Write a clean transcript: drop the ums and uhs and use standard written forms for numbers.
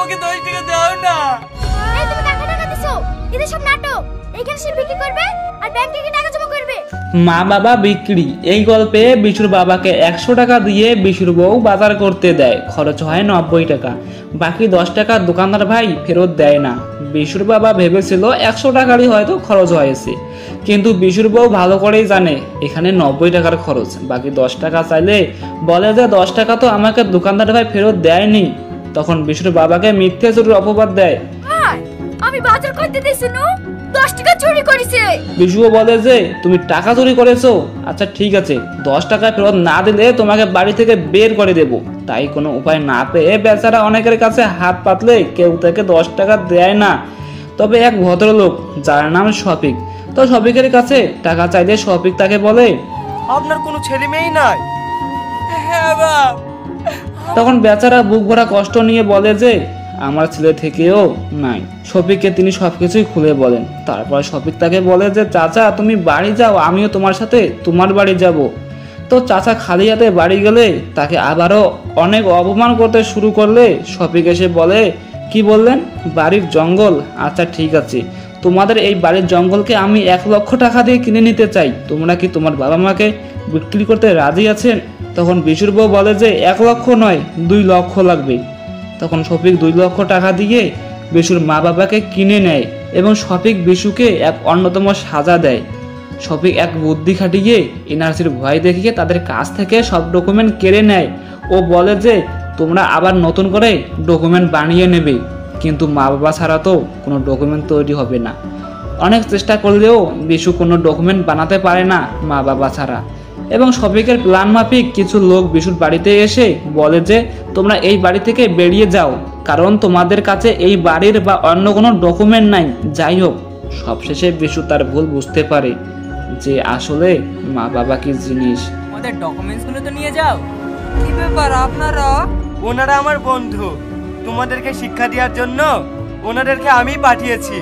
আমাকে 10 টাকা দাও না। এই তুমি টাকা টাকা দিছো, এদের সব নাটক। এইখানে সে বিক্রি করবে আর ব্যাংকে গিয়ে টাকা জমা করবে। মা বাবা বিক্রি এই গল্পে বিশুর বাবাকে 100 টাকা দিয়ে বিশুর বউ বাজার করতে দেয়, খরচ হয় 90 টাকা। বাকি 10 টাকা দোকানদার ভাই ফেরত দেয় না। বিশুর বাবা ভেবেছিল 100 টাকারই হয়তো খরচ হয়েছে, কিন্তু বিশুর বউ ভালো করেই জানে এখানে 90 টাকার খরচ। বাকি 10 টাকা চাইলে বলে যে 10 টাকা তো আমাকে দোকানদার ভাই ফেরত দেয়নি। তখন বিশুর বাবাকে মিথ্যে চুরির অপবাদ দেয়। আমি বাজার করতে দিছি না, 10 টাকা চুরি করেছে। বিশুও বলে যে তুমি টাকা চুরি করেছো, আচ্ছা ঠিক আছে 10 টাকা ফেরত না দিলে তোমাকে বাড়ি থেকে বের করে দেব। তাই কোনো উপায় না পেয়ে বেচারা অনেকের কাছে হাত পাতলে কেউ তাকে 10 টাকা দেয় না। তবে এক ভদ্রলোক যার নাম শফিক, তো শফিকের কাছে টাকা চাইলে শফিক তাকে বলে, আপনার কোনো ছেলে মেয়ে নাই? হ্যাঁ বাপ। তখন বেচারা বুক ভরা কষ্ট নিয়ে বলে যে আমার ছেলে থেকেও নাই। শফিককে তিনি সবকিছুই খুলে বলেন। তারপর শফিক তাকে বলে যে চাচা তুমি বাড়ি যাও, আমিও তোমার সাথে তোমার বাড়ি যাব। তো চাচা খালি হাতে বাড়ি গেলে তাকে আবারও অনেক অপমান করতে শুরু করলে শফিক এসে বলে, কি বললেন? বাড়ির জঙ্গল? আচ্ছা ঠিক আছে, তোমাদের এই বাড়ির জঙ্গলকে আমি 1 লক্ষ টাকা দিয়ে কিনে নিতে চাই। তোমরা কি তোমার বাবা মাকে বিক্রি করতে রাজি আছেন? তখন বিশুর বউ বলে যে 1 লক্ষ নয় 2 লক্ষ লাগবে। তখন শফিক 2 লক্ষ টাকা দিয়ে বিশুর মা বাবাকে কিনে নেয় এবং শফিক বিশুকে এক অন্যতম সাজা দেয়। শফিক এক বুদ্ধি খাটিয়ে এনআরসির ভয় দেখিয়ে তাদের কাছ থেকে সব ডকুমেন্ট কেড়ে নেয় ও বলে যে তোমরা আবার নতুন করে ডকুমেন্ট বানিয়ে নেবে, কিন্তু মা বাবা ছাড়া তো কোনো ডকুমেন্ট তৈরি হবে না। অনেক চেষ্টা করলেও বিশু কোনো ডকুমেন্ট বানাতে পারে না মা বাবা ছাড়া। এবং শফিকের প্ল্যান মাফিক কিছু লোক বিশুর বাড়িতে এসে বলে যে তোমরা এই বাড়ি থেকে বেরিয়ে যাও, কারণ তোমাদের কাছে এই বাড়ির বা অন্য কোনো ডকুমেন্ট নাই। যাই হোক, সবশেষে বিশু তার ভুল বুঝতে পারে যে আসলে মা বাবা কি জিনিস। আমাদের ডকুমেন্টসগুলো তো নিয়ে যাও। কি ব্যাপার আপনারা? ওনারা আমার বন্ধু, তোমাদেরকে শিক্ষা দেওয়ার জন্য ওনাদেরকে আমি পাঠিয়েছি।